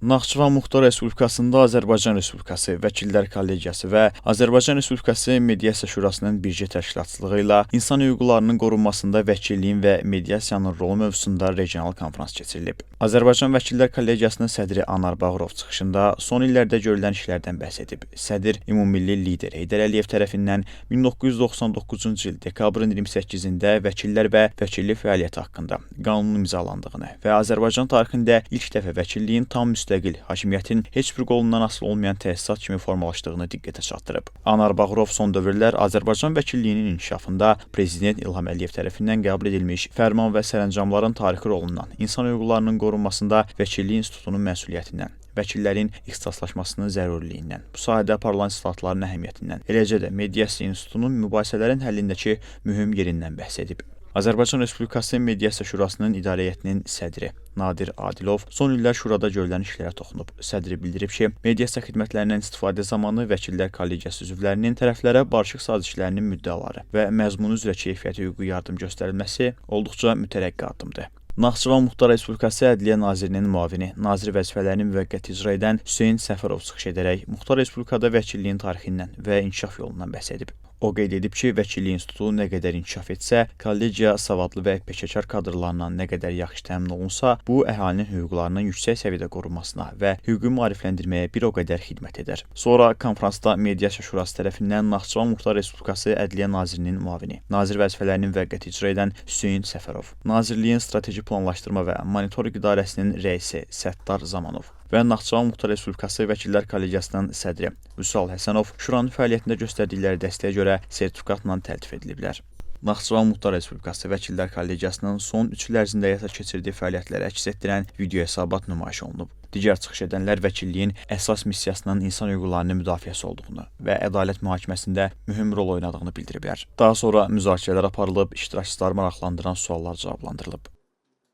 Naxçıvan Muxtar Respublikasında Azərbaycan Respublikası Vəkillər Kollegiyası və Azərbaycan Respublikası Mediasiya Şurasının birgə təşkilatçılığı ilə insan hüquqlarının qorunmasında vəkilliyin və mediasiyanın rolu mövzusunda regional konfrans keçirilib. Azərbaycan Vəkillər Kollegiyasının sədri Anar Bağırov çıxışında son illərdə görülən işlərdən bəhs edib. Sədr ümummilli lider Heydər Əliyev tərəfindən 1999-cu il dekabrın 28-də vəkillər və vəkillik fəaliyyəti haqqında qanunun imzalandığını və Azərbaycan tarixində ilk dəfə vəkilliyin tam müstəqil hakimiyyətin heç bir qolundan asılı olmayan təsisat kimi formalaşdığını diqqətə çatdırıb. Anar Bağırov son dövrlər Azərbaycan vəkilliyinin inkişafında Prezident İlham Əliyev tərəfindən qəbul edilmiş fərman və sərəncamların tarixi rolundan, insan hüquqlarının qorunmasında vəkillik institutunun məsuliyyətindən, vəkillərin ixtisaslaşmasının zəruriliyindən, bu sahədə aparılan islahatların əhəmiyyətindən, eləcə də Mediasiya İnstitutunun mübahisələrin həllindəki mühüm yerindən bəhs edib. Azərbaycan Respublikası Mediasiya Şurasının İdarə Heyətinin sədri Nadir Adilov son illər şurada görülən işlərə toxunub. Sədri bildirib ki, mediasiya xidmətlərindən istifadə zamanı Vəkillər Kollegiyası üzvlərinin tərəflərə barışıq sazişlərinin müddəaları və məzmunu üzrə keyfiyyəti hüquqi yardım göstərilməsi olduqca mütərəqqi addımdır. Naxçıvan Muxtar Respublikası Ədliyyə Nazirinin müavini, nazir vəzifələrini müvəqqəti icra edən Hüseyn Səfərov çıxış edərək Muxtar Respublikada vəkilliyin tarixindən və inkişaf yolundan bəhs edib. O qeyd edib ki, vəkillik institutu nə qədər inkişaf etsə, kollegiya savadlı və peşəkar kadrlarla nə qədər yaxşı təmin olunsa, bu əhalinin hüquqlarının yüksək səviyyədə qorunmasına və hüquqi maarifləndirməyə bir o qədər xidmət edər. Sonra konfransda Mediasiya Şurası tərəfindən Naxçıvan Muxtar Respublikası Ədliyyə Nazirinin müavini, nazir vəzifələrini müvəqqəti icra edən Hüseyn Səfərov, Nazirliyin Strateji Planlaşdırma və Monitorinq İdarəsinin rəisi Səttar Zamanov və Naxçıvan Muxtar Respublikası Vəkillər Kollegiyasının sədri Vüsal Həsənov Şuranın fəaliyyətində göstərdikləri dəstəyə görə sertifikatla təltif ediliblər. Naxçıvan Muxtar Respublikası Vəkillər Kollegiyasının son 3 il ərzində həyata keçirdiyi fəaliyyətləri əks etdirən video hesabat nümayiş olunub. Digər çıxış edənlər vəkilliyin əsas missiyasının insan hüquqlarının müdafiəsi olduğunu və ədalət mühakiməsində mühüm rol oynadığını bildiriblər. Daha sonra müzakirələr aparılıb, iştirakçıları maraqlandıran suallar cavablandırılıb.